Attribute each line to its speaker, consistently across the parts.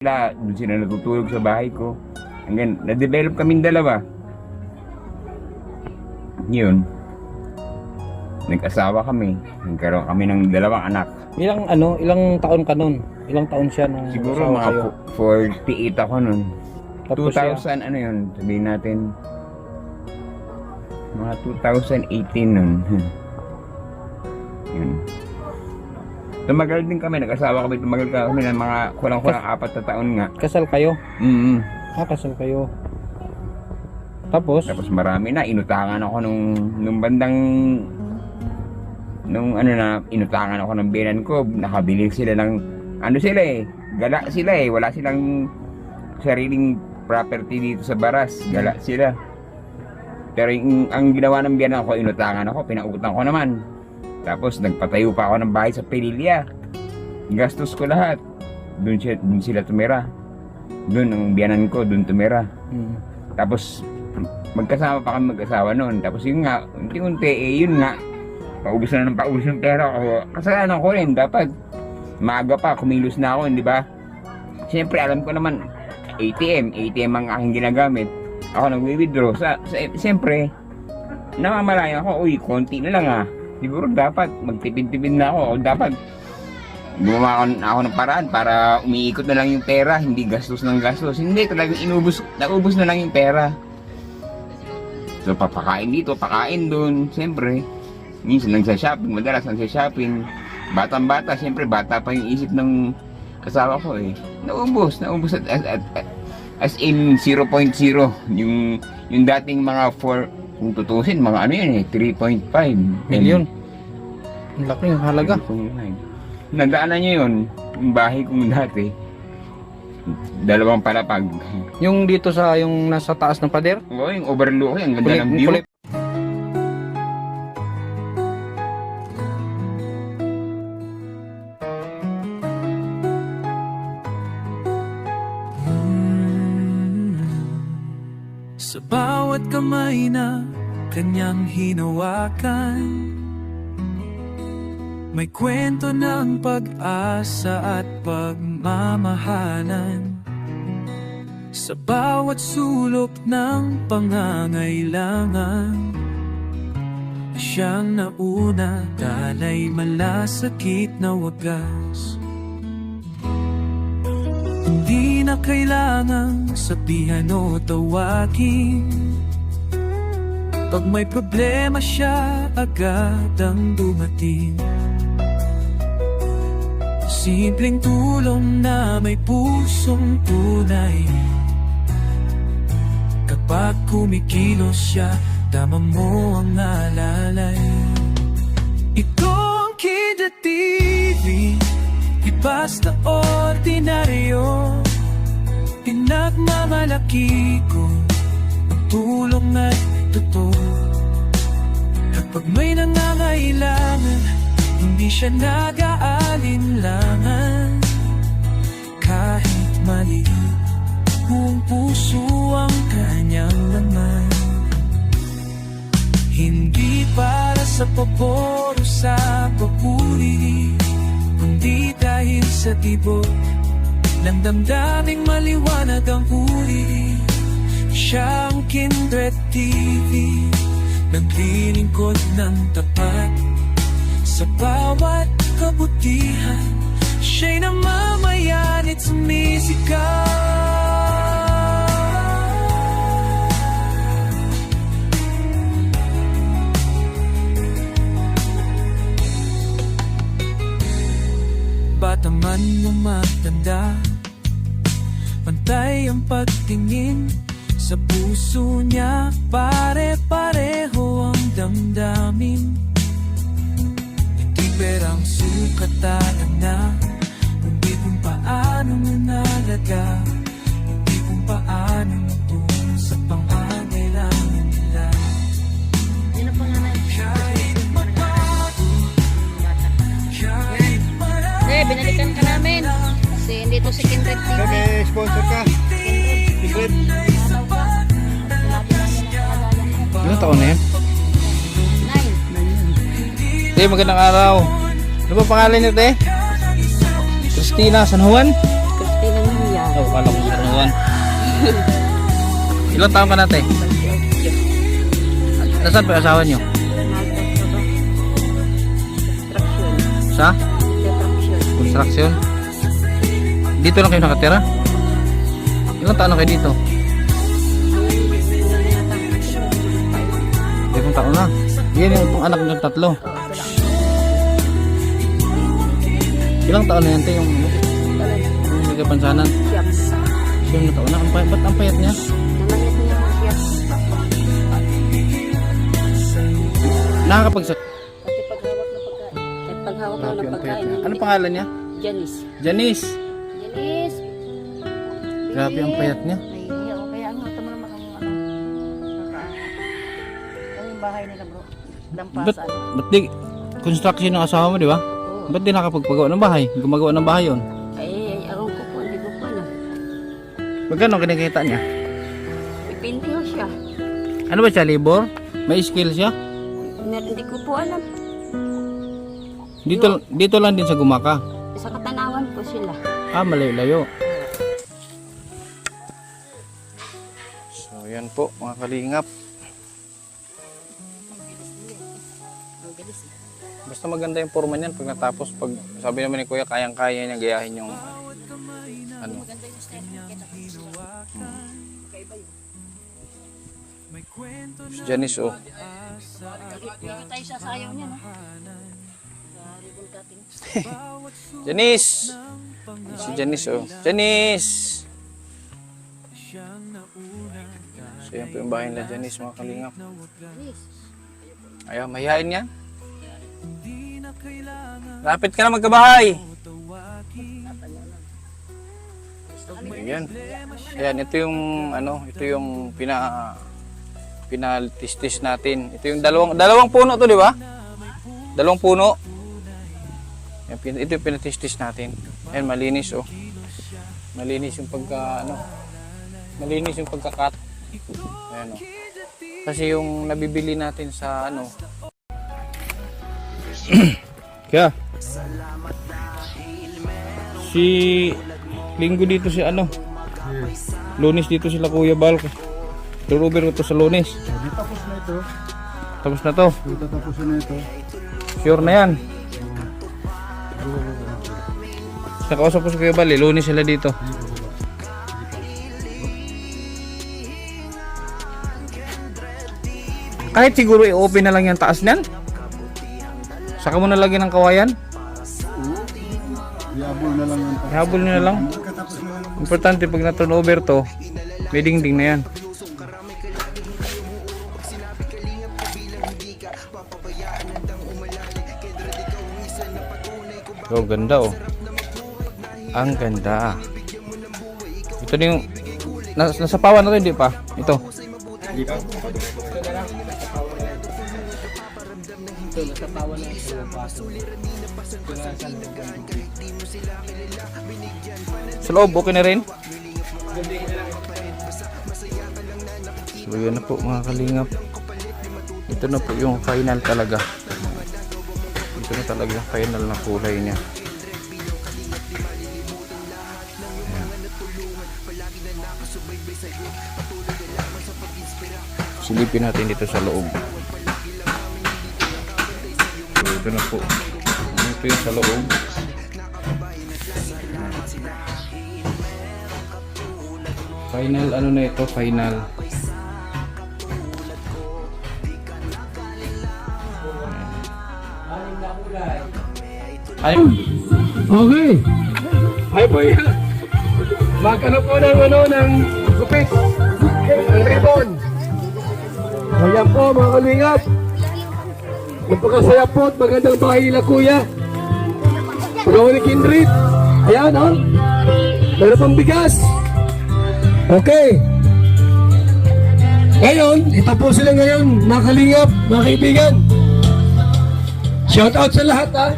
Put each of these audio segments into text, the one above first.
Speaker 1: Doon sila natutulog sa bahay ko. Hanggang na-develop kaming dalawa. Yun. Nag-asawa kami. Nagkaroon kami ng dalawang anak.
Speaker 2: Ilang taon ka nun? Ilang taon siya nung
Speaker 1: Siguro
Speaker 2: asawa
Speaker 1: mga
Speaker 2: kayo?
Speaker 1: 48 ako nun.
Speaker 2: Tapos siya,
Speaker 1: 2000 ano yun, sabihin natin. Mga 2018 nun. Yun. Tumagal din kami, nag-asawa kami, tumagal kami ng mga kulang-kulang 4 na taon nga.
Speaker 2: kasal kayo? Kasal kayo. Tapos
Speaker 1: Marami na, inutangan ako nung bandang, inutangan ako ng biyanan ko, nakabili sila ng, gala sila wala silang sariling property dito sa Baras, gala sila. Pero ang ginawa ng biyanan ko, inutangan ako, pinautang ko naman. Tapos nagpatayo pa ako ng bahay sa Pililya. Gastos ko lahat. Doon sila tumira. Doon ang biyanan ko, doon tumira. Tapos magkasama pa kami mag-asawa noon. Tapos yun nga, unti-unti, yun nga. Paubos na ng paubos ng pera ko. Kasalanan ko rin, dapat maaga pa, kumilos na ako, di ba? Siyempre, alam ko naman, ATM ang aking ginagamit. Ako nag-withdraw. Siyempre, namamalayan ako, konti na lang Siguro dapat magtipid-tipid na ako. O dapat gumawa ako ng paraan para umiikot na lang yung pera, hindi gastos ng gastos. Hindi, talagang naubos na lang yung pera. So papakain dito, pakain doon. Siyempre, minsan nagsha-shopping, madalas nagsha-shopping. Batang-bata, siyempre bata pa yung isip ng kasawa ko Naubos as in 0.0. Yung dating mga 4, kung tutusin, mga 3.5
Speaker 2: milyon. Ang laki ng halaga.
Speaker 1: Nandaanan nyo yun, yung bahay kong dati. 2 palapag.
Speaker 2: Yung dito yung nasa taas ng pader?
Speaker 1: Oo, yung overlooking, ang ganda ng view.
Speaker 3: Sa bawat kamay na kanyang hinawakan, may kwento ng pag-asa at pagmamahalan. Sa bawat sulok ng pangangailangan, siyang nauna, dalay malasakit na wagas. Hindi na kailangang sabihan o tawagin, pag may problema siya, agad ang dumating. Simpleng tulong na may pusong tunay. Kapag kumikilos siya, tama mo ang alalay. Ito ang Kida TV, di basta ordinaryo. Pinagmamalaki ko ang tulong at totoo. Kapag may nangangailangan, hindi siya nag-aalinlangan. Kahit maliit, buong puso ang kanyang laman. Hindi para sa pabor o sa papuri, kundi dahil sa tibok ng damdaming maliwanag ang uri. Siyang Kindred TV, naglilingkod ng tapat sa bawat kabutihan. Siya'y namamayan at sumisigaw. Bata man o matanda, pantay ang pagtingin sa puso niya. Pare-pareho ang damdamin. Hindi perang sukatan na, kundi kung paano mo nalaga, hindi kung paano mo tungkol sa pangangailangan nila. Kahit magbago, kahit
Speaker 4: binalikan ka namin. Kasi hindi to si Kindred TV.
Speaker 2: May sponsor ka? Kindred? Ilang taon na yan?
Speaker 4: 9.
Speaker 2: Te, magandang araw. Ano ba pangalan niyo, te? Christina San Juan?
Speaker 4: Christina Nunez.
Speaker 2: Oh, kala ko 01. Ilang taon ka na, te? Nasaan pa yung asawa nyo? Sa? Construction. Dito lang kayo nakatira? Ilang taon na kayo dito? 5 taon na. Yan yung itong anak nyo tatlo. Ilang taon na yan, te? Yung nagkapansanan? 7 na taon na. Ba't ang payat niya? Nakakapagsak.
Speaker 4: Kasi paghawak ng pagkain. Kahit paghawak
Speaker 2: Grabe
Speaker 4: ng
Speaker 2: ang payat
Speaker 4: pagkain.
Speaker 2: niya. Ano pangalan niya?
Speaker 4: Janice.
Speaker 2: Janice.
Speaker 4: Janice.
Speaker 2: Grabe ang payat niya.
Speaker 4: Ay, o kaya ano, ito mo naman ang ano. Ano yung bahay nila bro? Lampasan.
Speaker 2: Ba't di construction ng asawa mo, di ba?
Speaker 4: Oo.
Speaker 2: Ba't di nakapagpagawa ng bahay? Gumagawa ng bahay yun.
Speaker 4: Ay, ako ko po, hindi ko po alam.
Speaker 2: Magkano kinikita niya?
Speaker 4: Ipinti ko siya.
Speaker 2: Ano ba siya, labor? May skill siya?
Speaker 4: Hindi ko po alam.
Speaker 2: Dito lang din sa Gumaka.
Speaker 4: Sa Katanawan po sila.
Speaker 2: Ah, malayo-layo. So, yan po mga kalingap.
Speaker 4: Ang bilis.
Speaker 2: Basta maganda yung forma niyan pag natapos. Pag sabi naman ni Kuya, kayang-kaya niya gayahin yung ano.
Speaker 4: Maganda yung style. Kakaiba yun.
Speaker 2: Si Janice, oh.
Speaker 4: Dito tayo sa sayaw niya, no? Sa ribbon cutting.
Speaker 2: Janice! Si Janice, oh. Janice! So, yan po yung bahay nila Janice, mga kalingap. Ayaw, mahihain niya. Lapit ka na magkabahay. Ayan. Ayan, ito yung ano, ito yung pinaltistis natin. Ito yung dalawang puno to, di ba? Dalawang puno. Ayan, ito yung pinatistis natin. Ayan, malinis, oh. Malinis yung malinis yung pagkakat. Ayan, oh. Kasi yung nabibili natin sa ano. Kaya si Linggo dito si ano, Lunes dito sila Kuya Bal. Turuber ito sa Lunes.
Speaker 5: Tapos na ito.
Speaker 2: Tapos na to.
Speaker 5: Tapos na ito.
Speaker 2: Sure na yan. Nakausap ko si Kuya Bal, Lunes sila dito. Kahit siguro i-open na lang yung taas niyan. Saka mo na lagyan ng kawayan.
Speaker 5: Iabol na lang yan.
Speaker 2: Ihabol nyo na lang.
Speaker 5: Pagkatapos na lang.
Speaker 2: Importante pag na-turnover to, may dingding na yan. Oh, ganda oh. Ang ganda. Ito na yung nasapawan na to, hindi pa? Ito. Sa loob, okay na rin? So yun na po mga kalingap. Ito na po yung final talaga. Ito na talaga yung final na kulay niya. Ayan. Silipin natin dito sa loob. So ito na po. Ito yung sa loob. Final ano na ito? Final. Ay,
Speaker 5: Okay. Ay boy. Magkano po ng gupit. Ang ribbon. Ayan po mga kalingap. Napakasaya po at magandang bahay nila kuya. Pagawa ni Kindred. Ayan oh. Meron pang bigas. Okay. Ngayon, ito po sila ngayon, mga kalingap, mga kaibigan. Shout out sa lahat ha.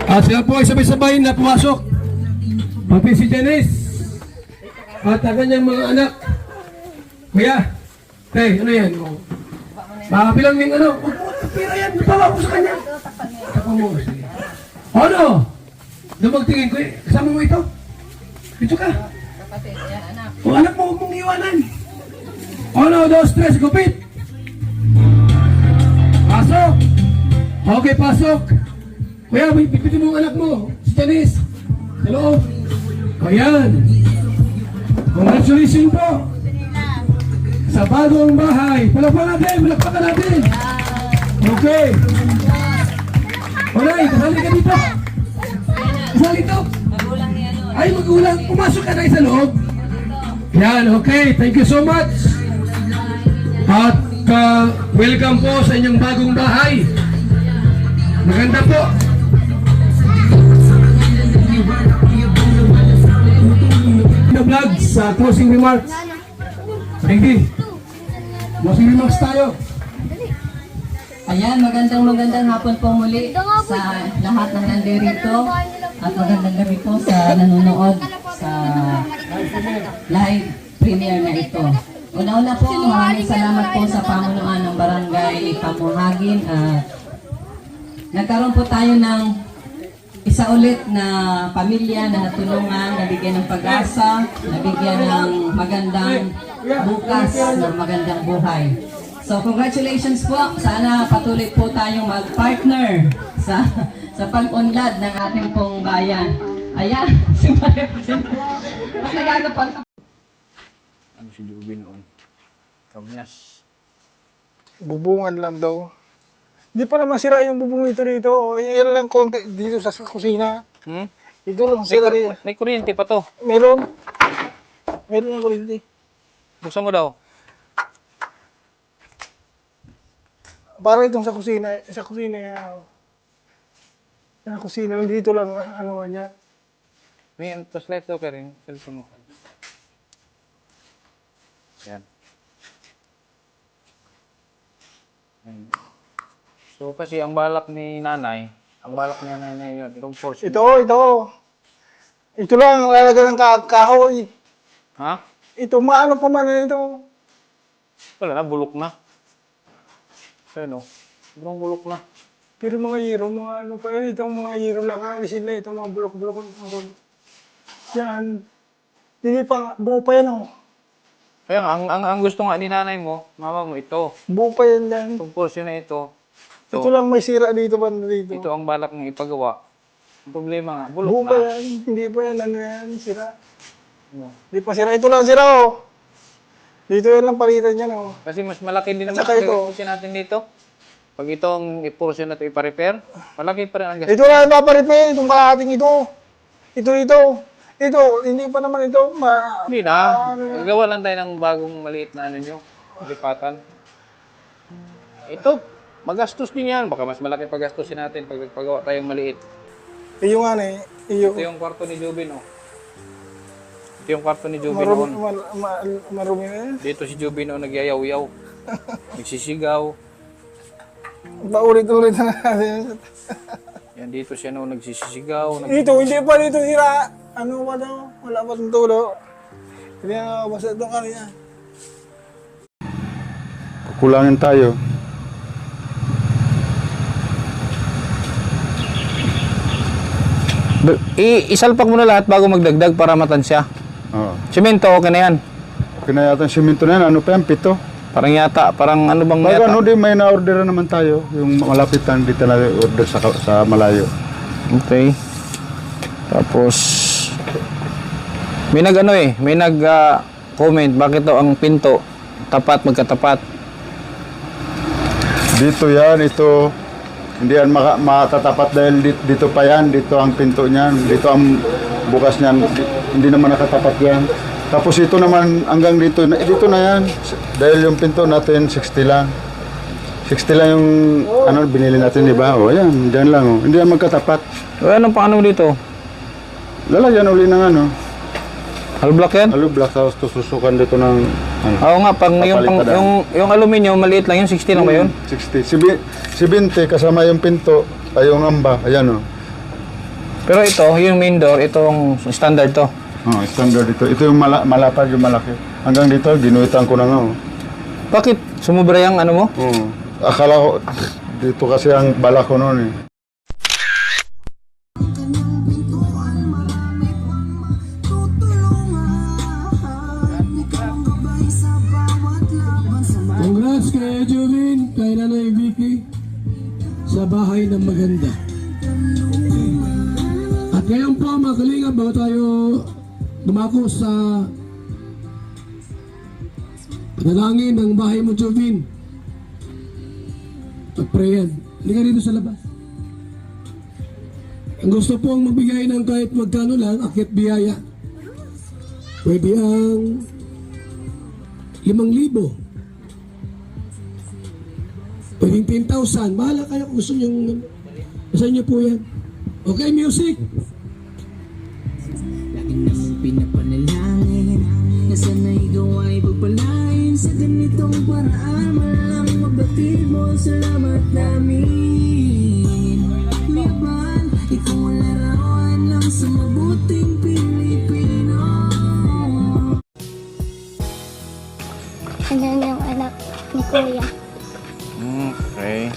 Speaker 5: At sila po ay sabay-sabay na pumasok. Pati si Janice. At ang kanyang mga anak. Kuya, hey, ano yan? Makabilang yung ano. Pira yan, natawa ko sa kanya. Takpan mo. Ano? Nung magtingin ko eh, kasama mo ito? Dito ka. Kung anak mo, huwag mong iwanan. 1, 2, 3, gupit. Pasok. Okay, pasok. Kuya, pipitin mo ang anak mo. Si Janice. Sa loob. Ayan. Congratulations po. Sa bagong bahay. Palakpakan natin. Okay. Alay, kasali ka dito. Kasali dito. Ay, magulang. Pumasok ka na sa loob. Yan, okay. Thank you so much. At welcome po sa inyong bagong bahay. Maganda po. The vlog sa closing remarks. Hindi. Closing remarks tayo.
Speaker 6: Ayan, magandang hapon po muli sa lahat ng nandirito at magandang gabi po sa nanonood sa live premiere na ito. Una-una po, maraming salamat po sa pamunuan ng Barangay Pamuhagin. Nagkaroon po tayo ng isa ulit na pamilya na natulungan, nabigyan ng pag-asa, nabigyan ng magandang bukas, ng magandang buhay. So congratulations po. Sana patuloy po tayong mag-partner sa pag-unlad ng ating pong bayan. Ayan, si Maria. Mas nagagapan.
Speaker 2: Ano si Juby noon? Kamyas.
Speaker 7: Bubungan lang daw. Hindi pa naman sira yung bubong ito dito. Yan lang konti dito sa kusina. Ito lang sira rin.
Speaker 2: May kuryente pa to.
Speaker 7: Meron. Meron ng kuryente.
Speaker 2: Buksan mo daw.
Speaker 7: Para itong sa kusina. Sa kusina yan. Sa kusina. Dito lang ano niya.
Speaker 2: May flashlight daw ka rin. Cellphone mo. Yan. Ayan. So kasi ang balak ni nanay yun, itong force.
Speaker 7: Ito. Ito lang ang lalagyan ng kahoy.
Speaker 2: Ha?
Speaker 7: Ito, maano pa man ito.
Speaker 2: Wala na, bulok na. Ano? Sobrang bulok na.
Speaker 7: Pero mga hero, mga ano pa yun. Itong mga hero lang. Alisin na itong mga bulok-bulok. Yan. Hindi pa, buo pa yan oh.
Speaker 2: Kaya nga, ang gusto nga ni nanay mo, mama mo, ito.
Speaker 7: Buo pa yan yan.
Speaker 2: Itong portion na ito.
Speaker 7: Ito lang may sira dito ba dito.
Speaker 2: Ito ang balak ng ipagawa. Ang problema nga, bulok
Speaker 7: Buo pa
Speaker 2: na.
Speaker 7: yan. Hindi pa yan. Ano yan? Sira. Hindi pa sira. Ito lang sira oh. Dito yan lang palitan yan oh.
Speaker 2: Kasi mas malaki din naman
Speaker 7: Saka ito.
Speaker 2: ang portion natin dito. Pag itong portion na ito ipa-repair, malaki pa rin ang gas.
Speaker 7: Ito lang papalit mo yan. Itong kalahating ito. Ito. Hindi pa naman ito.
Speaker 2: Hindi na. Gawa lang tayo ng bagong maliit na ano nyo. Lipatan. Ito, magastos din yan. Baka mas malaki pagastusin natin pag nagpagawa tayong maliit.
Speaker 7: Iyo nga eh. Iyo.
Speaker 2: Ito yung kwarto ni Jubin, oh. Ito yung kwarto ni Jubin
Speaker 7: Marumi,
Speaker 2: noon.
Speaker 7: marumi na yan.
Speaker 2: Dito si Jubin noon nagyayaw-yaw. Nagsisigaw.
Speaker 7: Paulit-ulit na natin.
Speaker 2: Yan dito siya noon nagsisisigaw.
Speaker 7: Dito, hindi pa dito sira. Ano ba daw? Wala pa itong tulo. Hindi na basta itong kanina.
Speaker 8: Kulangan tayo.
Speaker 2: Isalpak mo na lahat bago magdagdag para matansya.
Speaker 8: Oo.
Speaker 2: Semento, okay na yan.
Speaker 8: Okay na yata ang simento na yan. Ano pa yan? 7.
Speaker 2: Parang yata, parang ano bang
Speaker 8: Bago
Speaker 2: yata?
Speaker 8: ano din, may na-order naman tayo. Yung malapitan dito na order sa malayo.
Speaker 2: Okay. Tapos, may nag-comment, bakit daw ang pinto tapat, magkatapat?
Speaker 8: Dito yan, ito. Hindi yan makatatapat dahil dito pa yan. Dito ang pinto niyan. Dito ang bukas niyan. Hindi naman nakatapat yan. Tapos ito naman hanggang dito. Dito na yan. Dahil yung pinto natin 60 lang. 60 lang yung ano binili natin, di ba? O yan, dyan lang. Oh. Hindi yan magkatapat.
Speaker 2: Anong pang ano dito?
Speaker 8: Lalagyan uli ng ano.
Speaker 2: Hollow block yan?
Speaker 8: Hollow block, tapos tususukan dito ng ano.
Speaker 2: Oo nga, pang yung aluminum, maliit lang yun, 60 lang ba yun?
Speaker 8: 60. 70 kasama yung pinto, ay yung amba, ayan o.
Speaker 2: Pero ito, yung main door, itong standard to.
Speaker 8: Oh, standard ito. Ito yung malapad, yung malaki. Hanggang dito, ginuitan ko na nga o.
Speaker 2: Bakit? Sumubra yung ano mo?
Speaker 8: Oo. Akala ko, dito kasi ang bala ko noon eh.
Speaker 5: Jovin, kay Nanay Vicky, sa bahay ng maganda. At ngayon po mga kalingap, bago tayo dumako sa panalangin ng bahay mo, Jovin. Pag-prayan. Liga dito sa labas. Ang gusto pong magbigay ng kahit magkano lang, akit biyaya. Pwede ang 5,000. Pwedeng 10,000. Bahala kayo kung gusto nyo. Nasa inyo po yan. Okay, music.
Speaker 3: Lagi namang pinapanalangin na sana'y ikaw ay pagpalain sa ganitong paraan. Malang mabatid mo, salamat namin. Kuya Bal, ikaw ang larawan lang sa mabuting Pilipino.
Speaker 9: Ayan yung anak ni Kuya.
Speaker 2: Okay.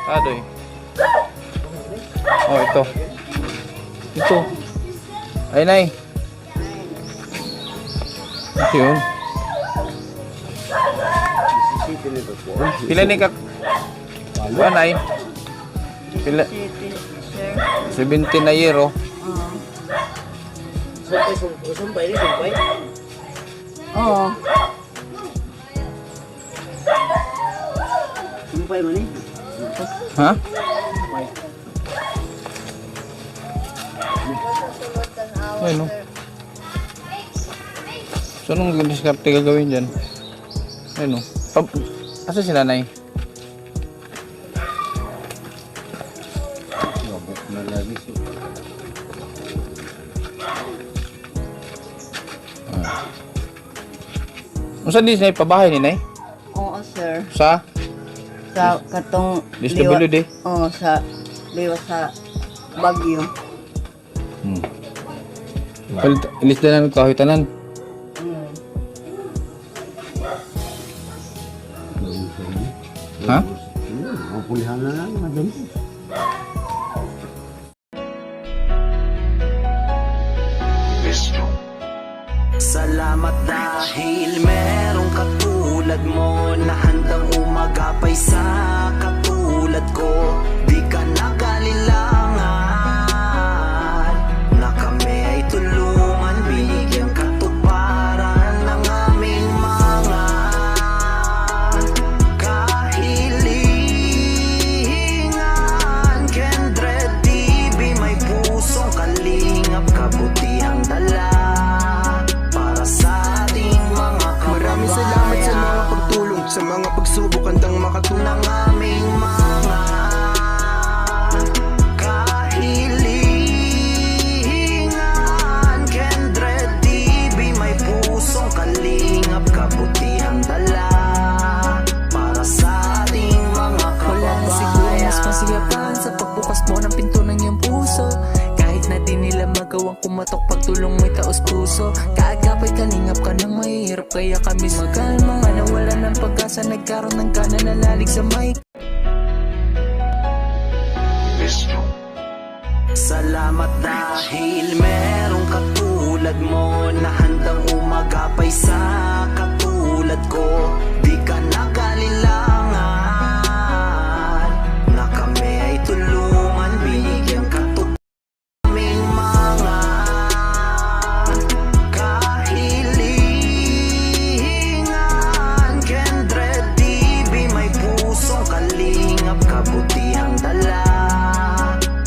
Speaker 2: Adoy. Oh, ito. Ito. Ay, Nay. Ito yun. Pila ni ka? Ba, Nay? Pila? 17 na year, oh.
Speaker 6: Oo.
Speaker 2: Ha? Ay, no. So, anong diskarte gagawin dyan? Ay, no. Asa si Nanay? Unsa di sa pabahay ni Nay?
Speaker 6: Oo, sir.
Speaker 2: Sa
Speaker 6: Sa katong
Speaker 2: DSWD?
Speaker 6: Oo, sa liwa sa Bagyo.
Speaker 2: Ilis na ng kahoy tanan. Ha?
Speaker 3: Salamat dahil merong katulad mo na handang umagapay sa katulad ko. Di ka nakalilangan na kami ay tulungan, binigyan katuparan ng aming mga kahilingan. Kendred TV, may pusong kalingap, kabutihang dala sa ating mga kababayan. Maraming salamat sa mga pagtulong, sa mga pagsubok, handang makatulong ang aming mga kahilingan. Kendred TV, may pusong kalingap, kabutihang dala para sa ating mga kababayan. Wala na siguro mas masiyapan sa pagbukas mo ng pinto ng iyong puso. Kahit na di nila magawang kumatok, pagtulong mo'y taos puso. Kaagapay kalingap ka nang mahihirap, kaya kami makalma nga nawala ng pag-asa, nagkaroon ng gana na lalig sa mic. Salamat dahil merong katulad mo na handang umagapay sa katulad ko. Di ka nakalilangan na kami ay tulungan, binigyan ka aming mga kahilingan. Kendred TV, may pusong kalingap, kabutihang dala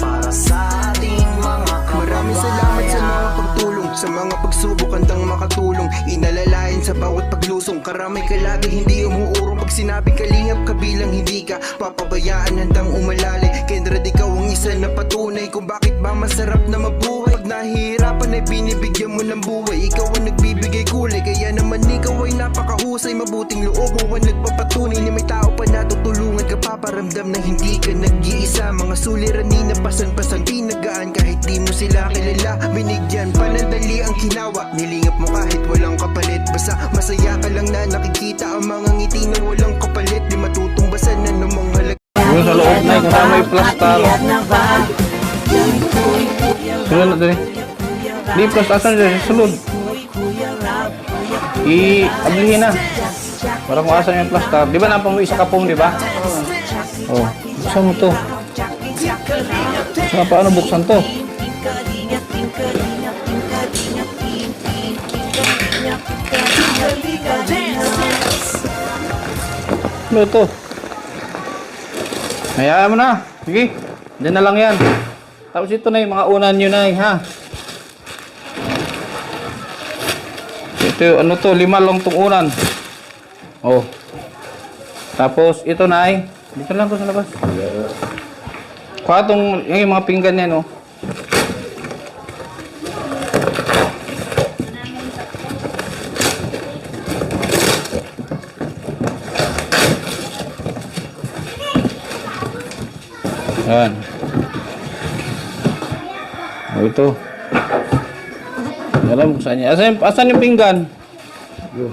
Speaker 3: para sa ating mga kababayan. Maraming salamat sa mga pagtulong, sa mga pagsubok, handang makatulong, inalalayan sa bawat paglusong. Karamay ka lagi, hindi umuurong, pag sinabi kalingap kabilang hindi ka papabayaan, handang umalalay. Kendred, ikaw ang isa na patunay kung bakit ba masarap na mabuhay. Pag nahihirapan ay binibigyan mo ng buhay, ikaw ang nagbibigay kulay, kaya naman ikaw ay napakahusay. Mabuting loob mo ang nagpapatunay na may tao pa natutulungan ka, paparamdam na hindi ka nag-iisa. Mga suliranin na pasan-pasan, pinagaan kahit di mo sila kilala. Binigyan panandali ang ginawa, nilingap mo kahit walang kapalit. Basta masaya ka lang na nakikita ang mga ngiti na walang kapalit. Di matutumbasan na namang halaga.
Speaker 2: Yung sa loob na kasama yung plastar. Sulod na din. Di plastar din, sulod. I-ablihin na. Wala kung asan yung plaster. Di ba napamuwi sa kapong, di ba? Oh, buksan mo to. Paano buksan to? Ano to? Hayaan mo na. Sige. Diyan na lang yan. Tapos ito na yung mga unan nyo na ha. Ito, ano to? 5 lang tong unan. Oh. Tapos ito na dito lang ko sa labas. Kuha tong yung mga pinggan yan oh. Yan. Oh, ito. Alam mo saan niya. Asan yung pinggan? Yun.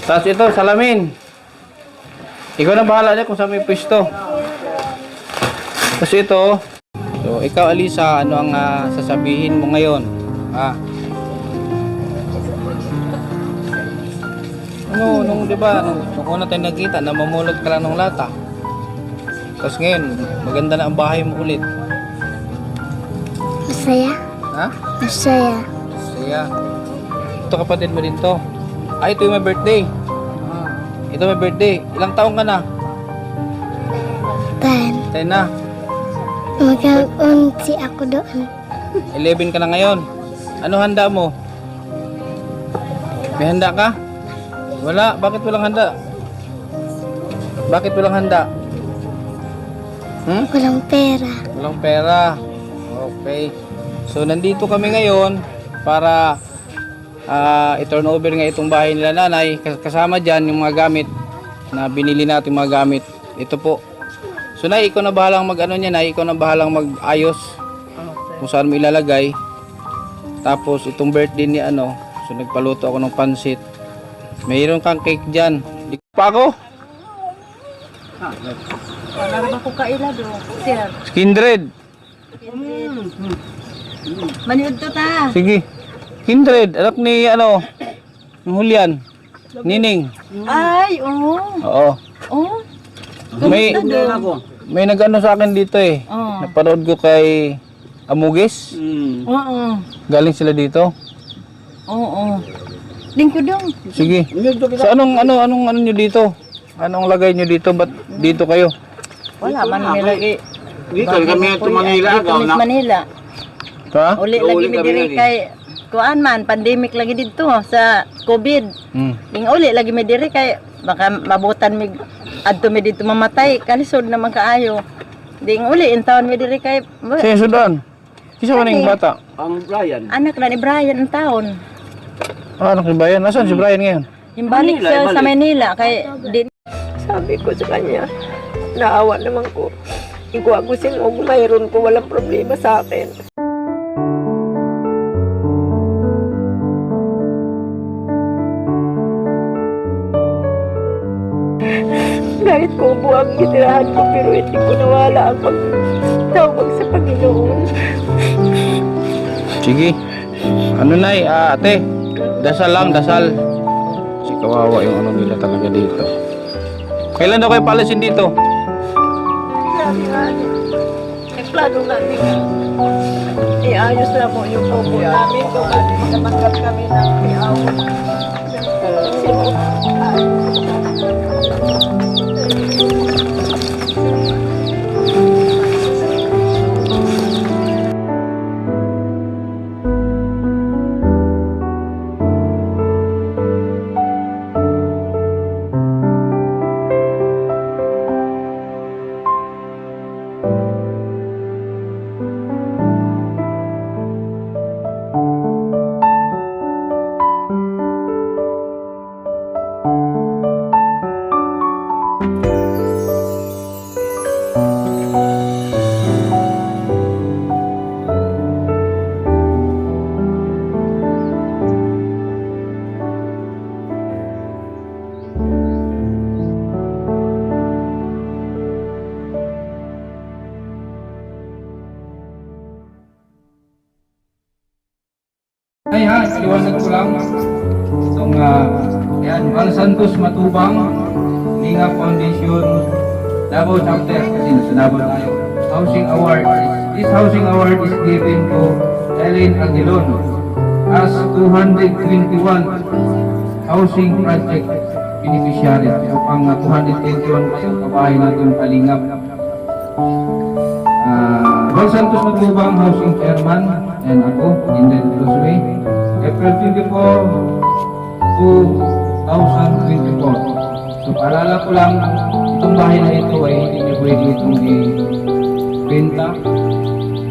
Speaker 2: Tapos ito, salamin. Ikaw na bahala niya kung saan may pwesto. Tapos ito, so ikaw Alisa, ano ang sasabihin mo ngayon? Nung di ba, nung una tayo nagkita, namamulot ka lang ng lata. Tapos ngayon, maganda na ang bahay mo ulit.
Speaker 9: Masaya.
Speaker 2: Ha?
Speaker 9: Masaya.
Speaker 2: Masaya. Ito kapatid mo din to. Ito yung my birthday. Ito my birthday. Ilang taong ka na? 10 na.
Speaker 9: Mag-unti ako doon.
Speaker 2: 11 ka na ngayon. Ano handa mo? May handa ka? Wala. Bakit walang handa? Bakit walang handa?
Speaker 9: Walang pera.
Speaker 2: Walang pera. Okay. So nandito kami ngayon para i-turn over nga itong bahay nila nanay. Kasama dyan yung mga gamit na binili natin mga gamit. Ito po. So nay, ikaw na bahalang mag-ano niya nay. Ikaw na bahalang mag-ayos kung saan mo ilalagay. Tapos itong birthday ni ano. So nagpaluto ako ng pansit. Mayroon kang cake dyan. Di pa ako.
Speaker 4: Wala ko kaila do, sir.
Speaker 2: Kindred.
Speaker 4: Maniud to ta.
Speaker 2: Sige. Kindred. Anak ni ano. Ng Julian. Nining.
Speaker 4: Ay, oo.
Speaker 2: Oo.
Speaker 4: Oh.
Speaker 2: May nag-ano sa akin dito eh.
Speaker 4: Oh.
Speaker 2: Napanood ko kay Amugis.
Speaker 4: Oo.
Speaker 2: Galing sila dito.
Speaker 4: Oo. Lingko dong.
Speaker 2: Sige. So anong nyo dito? Anong lagay nyo dito? Ba't dito kayo?
Speaker 4: Wala man nilagi.
Speaker 1: Dito kami ito Manila.
Speaker 4: Dito Miss Manila.
Speaker 2: Ha?
Speaker 4: Uli lagi mi diri kay kuan man pandemic lagi dito sa COVID. Ding uli lagi mi diri kay baka mabutan mi adto mi dito mamatay kalisod naman kaayo. Ding uli in taon mi diri kay
Speaker 2: Sa Sudan. Kisa man yung bata?
Speaker 4: anak na ni Brian ang taon.
Speaker 2: Anak ni Brian. Nasaan si Brian ngayon?
Speaker 4: Himbalik siya sa Manila kay di
Speaker 10: Sabi ko sa kanya, naawa naman ko. Ikaw ako kung mayroon ko, walang problema sa akin. Kahit kubo ang itirahan ko, pero hindi ko nawala ang pagtawag sa Panginoon.
Speaker 2: Sige. Ano nay, ate? Dasal lang, dasal. Si kawawa yung ano nila talaga dito. Kailan daw kayo palasin dito?
Speaker 10: Plano namin iayos na mo yung kubo namin kung makatanggap kami ng piaw.
Speaker 2: liwanag ko lang. Itong, yan, Val Santos Matubang, Linga Foundation, Davao Chapter, kasi nasa Davao tayo. Housing Award. This housing award is given to Ellen Aguilon as 221 housing project beneficiary. So, pang 221 kasi kabahay natin Kalingap. Val Santos Matubang, Housing Chairman, and ako, Indian Rosway, April 24, 2024. So, paalala ko lang, itong bahay na ito ay hindi niya pwede itong ibenta.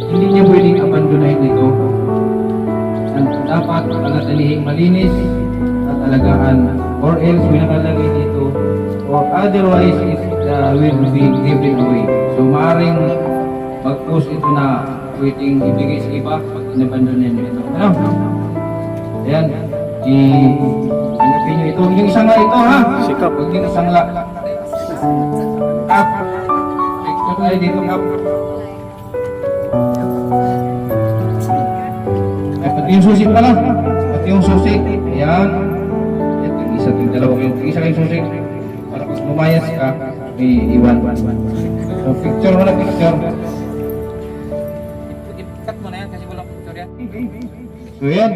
Speaker 2: Hindi niya pwedeng abandonahin ito. Dapat panatalihing malinis at alagaan, or else may nakalagay dito, or otherwise it will be given away. So, maaaring mag-post ito na pwedeng ibigay sa iba pag inabandonan niyo ito. Ano? Ayan. Hanapin niyo ito. Yung isang nga ito, ha? Sikap. Huwag yung isang la. Up. Ito tayo dito, up. Ay, pati yung susi pala. Pati yung susi. Ayan. Ito, isa, ito, dalawa kayo. Isa kayong susi. Para pag lumayas ka, may iwan. So, picture mo na, picture. I-cut mo na yan kasi walang picture yan. So, yan.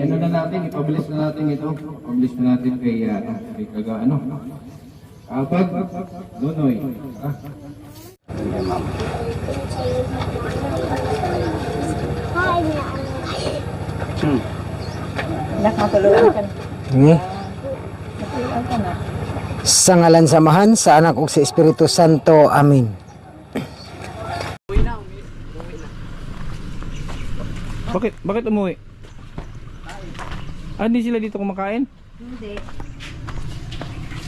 Speaker 2: Ano na natin, i-publish na natin ito. Publish na natin kay Kagaano. Kapag Nonoy.
Speaker 4: Nak, matulungan ka na.
Speaker 11: Sa ngalan samahan sa anak ug sa Espiritu Santo. Amin.
Speaker 2: Bakit umuwi? Hindi sila dito kumakain?
Speaker 10: Hindi.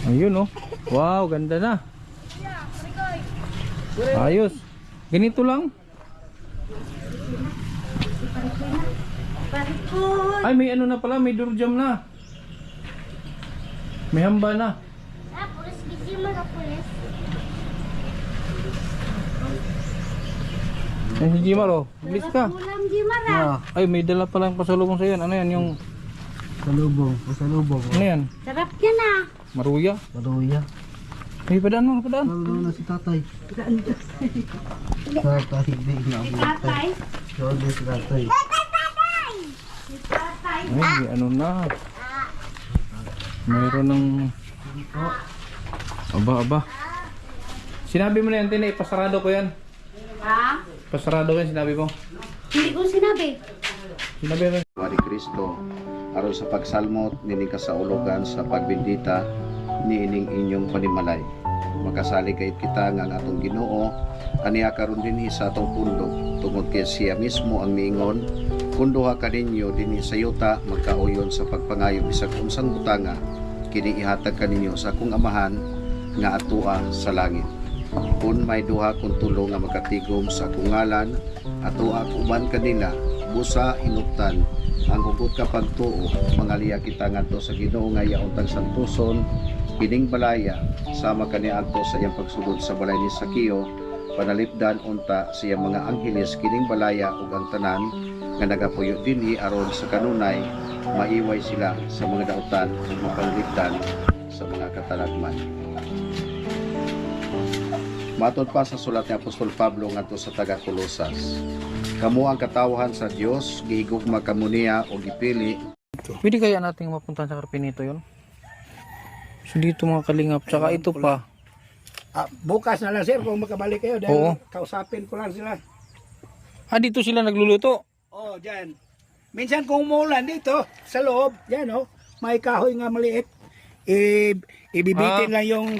Speaker 2: Ayun oh. Wow, ganda na. Ayos. Ganito lang. Ay, may ano na pala, may door jam na. May hamba na. Ay, si Jimar oh. Bilis ka. Ay, may dala pala yung pasalubong sa yan. Ano yan yung...
Speaker 11: Pasalubong.
Speaker 2: Ano yan?
Speaker 10: Sarap yan ah.
Speaker 2: Maruya.
Speaker 11: Maruya.
Speaker 2: Ay, padaan mo, padaan.
Speaker 11: Ano na si tatay? Tatay, hindi na ako.
Speaker 10: Tatay.
Speaker 11: Sorry si tatay.
Speaker 2: Ay, ano na. Mayroon ng... Aba. Sinabi mo na yan, Tina, ipasarado ko yan.
Speaker 10: Ha?
Speaker 2: Pasarado ko yan, sinabi mo.
Speaker 10: Hindi ko sinabi.
Speaker 2: Sinabi mo.
Speaker 12: Mari Kristo, aron sa pagsalmot, nining kasaulugan sa pagbindita, niining inyong panimalay. Makasali kayit kita nga ang atong Ginoo, kaniya karon dinhi sa atong pundok, tungod kay siya mismo ang miingon, kung duha ka ninyo dinhi sa yuta, magkauyon sa pagpangayo bisag unsang butanga, kini ihatag kaninyo sa akong amahan nga atua sa langit. Kung may duha kung tulo nga makatigom sa akong ngalan, atua uban kanila, busa hinuptan, ang hugot kapag tuo, mangaliya kita ngadto sa Ginoo nga yaon tag santuson, kining balaya, sama kaniya adto sa iyang pagsugod sa balay ni Sakio, panalipdan unta sa iyang mga angheles kining balaya ug ang tanan nga nagapuyo dinhi aron sa kanunay maiway sila sa mga dautan ug mapanalipdan sa mga katalagman. Matod pa sa sulat ni Apostol Pablo ngadto sa taga Colosas, kamo ang katawahan sa Dios, gihigugma kamo niya o gipili.
Speaker 2: Pwede kaya nating mapunta sa Carpinito yun? So dito mga kalingap, tsaka ito pa.
Speaker 11: Bukas na lang sir kung makabalik kayo
Speaker 2: Oo.
Speaker 11: kausapin ko lang sila.
Speaker 2: Dito sila nagluluto.
Speaker 11: Oh, diyan. Minsan kung umulan dito sa loob, diyan oh, may kahoy nga maliit. Ibibitin lang yung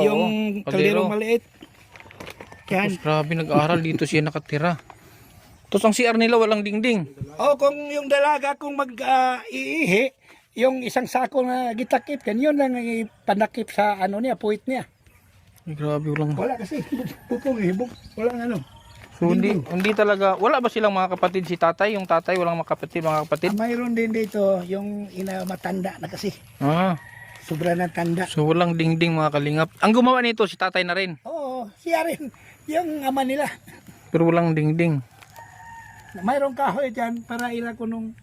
Speaker 11: yung
Speaker 2: kaldero.
Speaker 11: kalderong maliit. Yan.
Speaker 2: Tapos grabe nag-aaral dito siya nakatira. Tapos ang CR nila walang dingding.
Speaker 11: Oh, kung yung dalaga kung mag-iihi, yung isang sako na gitakip, kan yun lang ipanakip sa ano niya, puwit niya.
Speaker 2: Ay, grabe walang.
Speaker 11: Wala kasi, pupong hibog, walang ano.
Speaker 2: So hindi talaga, wala ba silang mga kapatid si tatay? Yung tatay walang mga kapatid?
Speaker 11: Mayroon din dito yung matanda na kasi. Sobra na tanda.
Speaker 2: So walang dingding mga kalingap. Ang gumawa nito si tatay na rin.
Speaker 11: Oo, siya rin. Yung ama nila.
Speaker 2: Pero walang dingding.
Speaker 11: Mayroong kahoy dyan para ila ko nung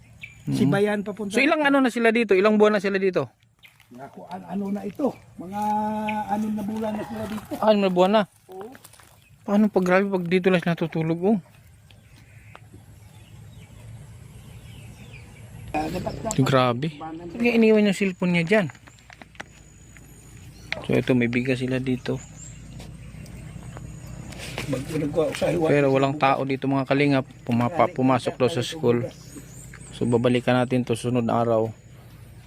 Speaker 11: Si Bayan papunta.
Speaker 2: So ilang ano na sila dito? Ilang buwan na sila dito?
Speaker 11: Ako, ano na ito? Mga 6 na bulan na sila dito.
Speaker 2: Ah, may buwan na. Paano pag grabe pag dito lang sila natutulog? Oh. Grabe. Kaya iniwan yung cellphone niya dyan. So ito may bigas sila dito. Pero walang tao dito mga kalingap. Pumasok daw sa school. So babalikan natin to sunod na araw.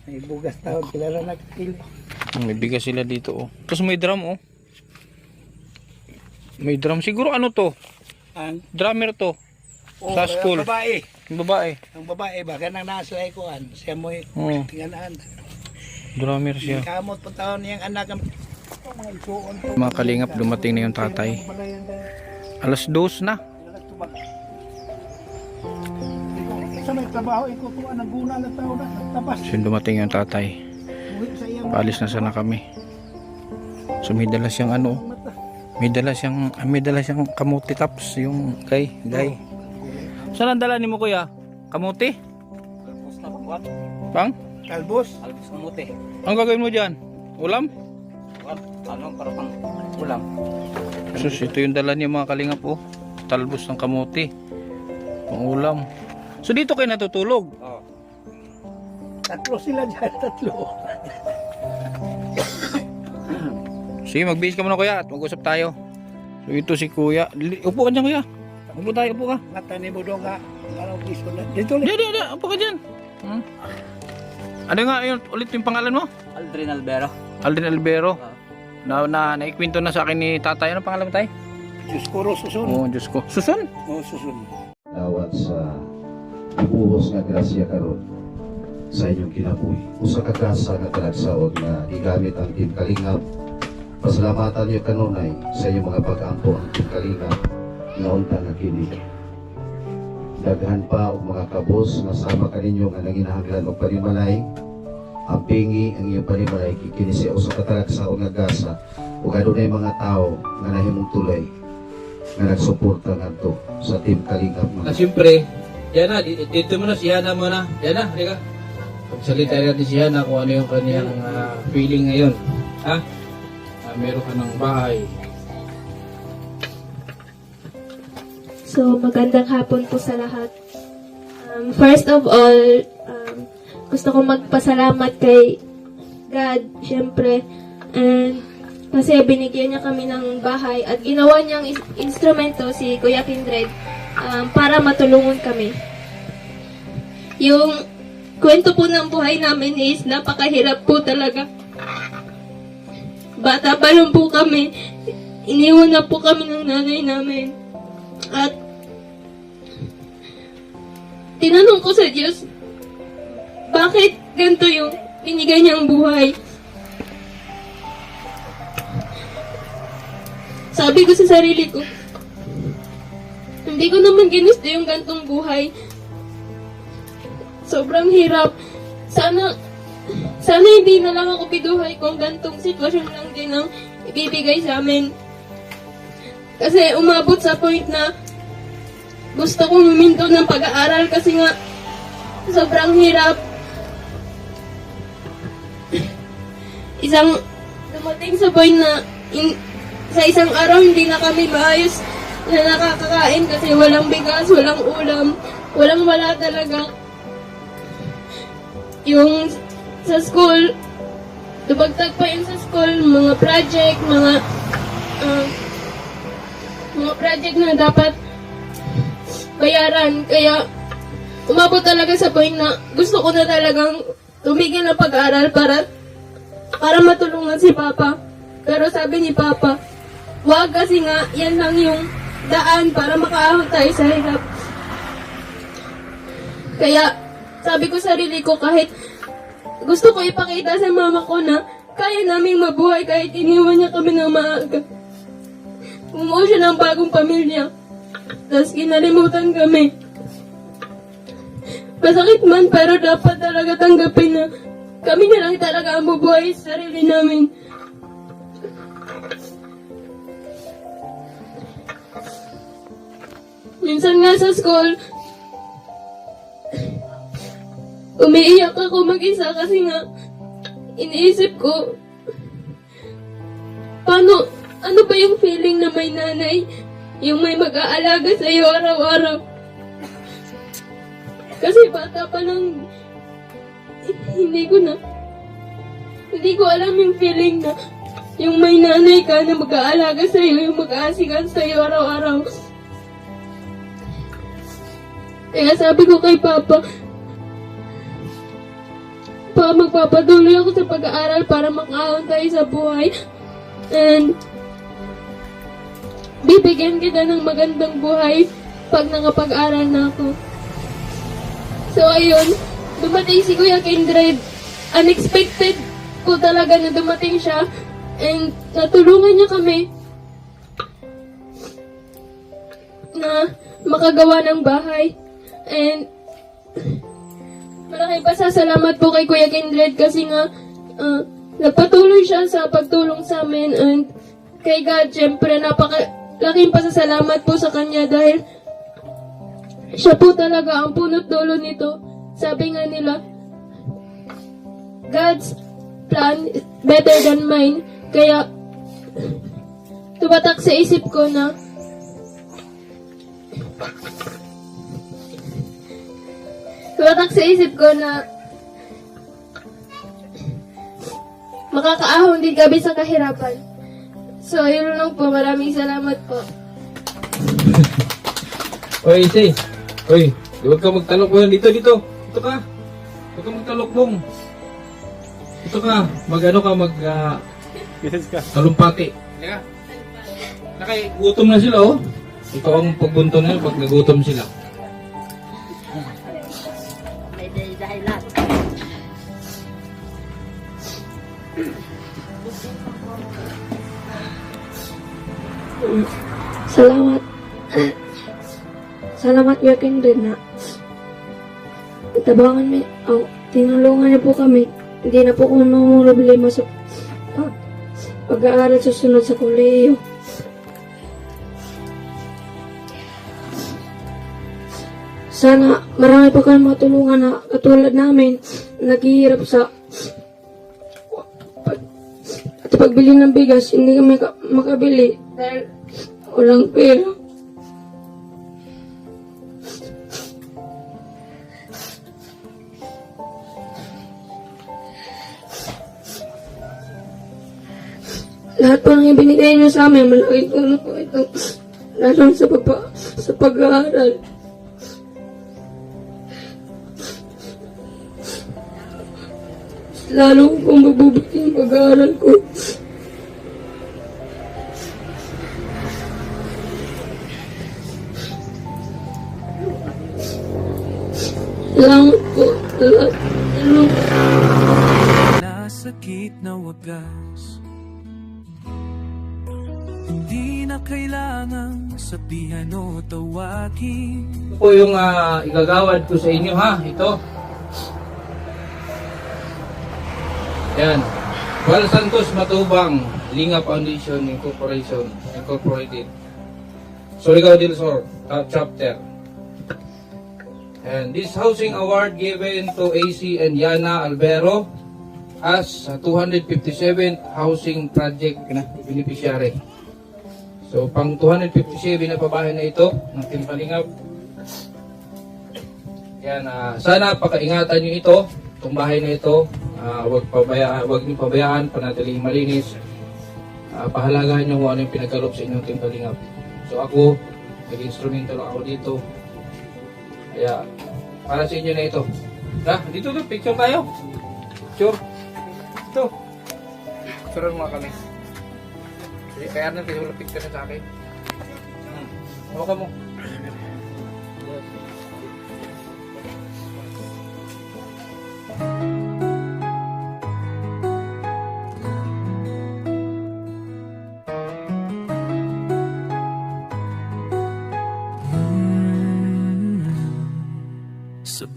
Speaker 11: May bugas tawag sila na nagkil.
Speaker 2: May bigas sila dito oh. Tapos may drum oh. May drum. Siguro ano to?
Speaker 11: Ang
Speaker 2: Drummer to. Sa school.
Speaker 11: Ang babae.
Speaker 2: Yung babae.
Speaker 11: Ang babae ba? Kanang nasa ikuan. Siya mo tinganaan.
Speaker 2: Drummer siya.
Speaker 11: Kamot po taon niyang anak.
Speaker 2: Mga kalingap dumating na yung tatay. Alas 2 na.
Speaker 11: Sa may trabaho, ikutuan ng guna na tao na. Tapas.
Speaker 2: So dumating yung tatay. Paalis na sana kami. So may dala siyang ano. May dala siyang kamuti tops. Yung gay. Saan ang dala ni mo kuya? Kamuti? Bang?
Speaker 11: Kalbos.
Speaker 2: Ang gagawin mo dyan? Ulam?
Speaker 13: Ulam.
Speaker 2: Sus, ito yung dala niya mga kalingap oh. Talbos ng kamuti. Pang ulam. So dito kayo natutulog?
Speaker 13: Oo.
Speaker 11: Tatlo sila dyan, tatlo.
Speaker 2: Sige, magbihis ka muna kuya at mag-usap tayo. So ito si kuya. Upo ka dyan kuya. Upo tayo, upo ka.
Speaker 11: Mata ni Budong nga. Parang piso na. Dito ulit.
Speaker 2: Di, upo ka dyan. Ano nga yun, ulit yung pangalan mo?
Speaker 13: Aldrin Albero.
Speaker 2: Aldrin Albero. Naikwento na sa akin ni tatay. Ano pangalan mo tayo?
Speaker 11: Diyos ko, Susun.
Speaker 2: Oo, Diyos ko. Susun?
Speaker 11: Oo, Susun.
Speaker 12: Dawat sa ibuhos nga grasya karon sa inyong kinabuhi. Usa ka kasa nga talagsaog na igamit ang Team Kalingap. Pasalamatan niyo kanunay sa inyong mga pag-ampo ang Team Kalingap na unta nga kini. Daghan pa og mga kabos nga sama kaninyo nga nanginahanglan og panimalay. Ang pingi ang iyong panimalay kikini sa usa ka talagsaog nga gasa ug adunay mga tao nga nahimong tulay nga nagsuporta ngadto sa Team Kalingap.
Speaker 13: Siyempre, Yana, dito mo na si Yana muna. Yana, halika. Pagsalita natin si Yana kung ano yung kanyang feeling ngayon. Ha? Meron ka ng bahay.
Speaker 9: So, magandang hapon po sa lahat. First of all, gusto ko magpasalamat kay God, syempre. And kasi binigyan niya kami ng bahay at ginawa niyang instrumento si Kuya Kindred para matulungan kami. Yung kwento po ng buhay namin is napakahirap po talaga. Bata pa lang po kami, iniwan na po kami ng nanay namin. At tinanong ko sa Diyos, bakit ganito yung binigay niyang buhay? Sabi ko sa sarili ko, hindi ko naman ginusto yung gantong buhay. Sobrang hirap. Sana hindi na lang ako biduhay kung gantong sitwasyon lang din ang ibibigay sa amin. Kasi umabot sa point na gusto kong huminto ng pag-aaral kasi nga sobrang hirap. Dumating sa point na sa isang araw hindi na kami maayos na nakakakain kasi walang bigas, walang ulam, wala talaga. Yung sa school, dubagtag pa yun sa school, mga project na dapat bayaran. Kaya umabot talaga sa point na gusto ko na talagang tumigil ng pag-aaral para matulungan si Papa. Pero sabi ni Papa, wag kasi nga yan lang yung daan para makaahon tayo sa hirap. Kaya sabi ko sa sarili ko, kahit gusto ko ipakita sa mama ko na kaya naming mabuhay kahit iniwan niya kami ng maaga. Bumuo siya ng bagong pamilya. Tapos kinalimutan kami. Masakit man pero dapat talaga tanggapin na kami na lang talaga ang bubuhay sa sarili namin. Minsan nga sa school, umiiyak ako mag-isa kasi nga iniisip ko ano ba yung feeling na may nanay, yung may mag-aalaga sa iyo araw-araw. Kasi bata pa lang, hindi ko alam yung feeling na yung may nanay ka na mag-aalaga sa iyo, yung mag-aasikan sa iyo araw-araw. Kaya sabi ko kay Papa, magpapatuloy ako sa pag-aaral para makaahon tayo sa buhay. And bibigyan kita ng magandang buhay pag nakapag-aral na ako. So ayun, dumating si Kuya Kindred. Unexpected ko talaga na dumating siya. And natulungan niya kami na makagawa ng bahay. And malaking pasasalamat po kay Kuya Kindred kasi nga nagpatuloy siya sa pagtulong sa amin. And kay God, syempre napakalaking pasasalamat po sa kanya dahil siya po talaga ang punot dulo nito. Sabi nga nila, God's plan is better than mine. Kaya tumatak sa isip ko na makakaahon din kami sa kahirapan. So, yun lang po. Maraming salamat po.
Speaker 13: Oy, Ise. Oy, huwag ka magtalokbong. Dito ka. Huwag ka magtalokbong. Dito ka. Talumpati. Teka. Gutom na sila, oh. Ikaw ang pagbunto na pag nagutom sila.
Speaker 4: May dahilan.
Speaker 9: Salamat Kuya Kindred na tabangan mo, tinulungan niyo po kami. Hindi na po kung problema sa pag-aaral susunod sa kolehiyo. Sana marami pa kayong matulungan na katulad namin, naghihirap sa pagbili ng bigas, hindi kami makabili dahil walang pera. Lahat po ng ibinigay niyo sa amin, malaking tulong po ito. Lalo sa pag-aaral. Lalo kong mabubuti yung pag-aaral ko. Salamat po. Salamat.
Speaker 3: Nasakit na wagas, hindi na kailangang sabihan o tawagin.
Speaker 13: Ito po yung igagawad ko sa inyo, ha? Ito. Yan. Val Santos Matubang, Linga Foundation Incorporated. Surigao del Sur, chapter. And this housing award given to AC and Yana Albero as 257th housing project na beneficiary. So, pang 257 na pabahay na ito ng Team Kalingap. Yan, sana pakaingatan nyo ito, itong bahay na ito. Huwag niyo pabayaan, panatiling malinis. Pahalagahan nyo kung ano yung pinagkaloob sa inyong Team Kalingap. So, ako, nag-instrumento lang ako dito. Kaya, para sa inyo na ito. Dito picture tayo. Picture. Ito. Picture mga kami. Kaya Arnel, kasi wala picture na sa akin. Hawakan mo.
Speaker 3: Sa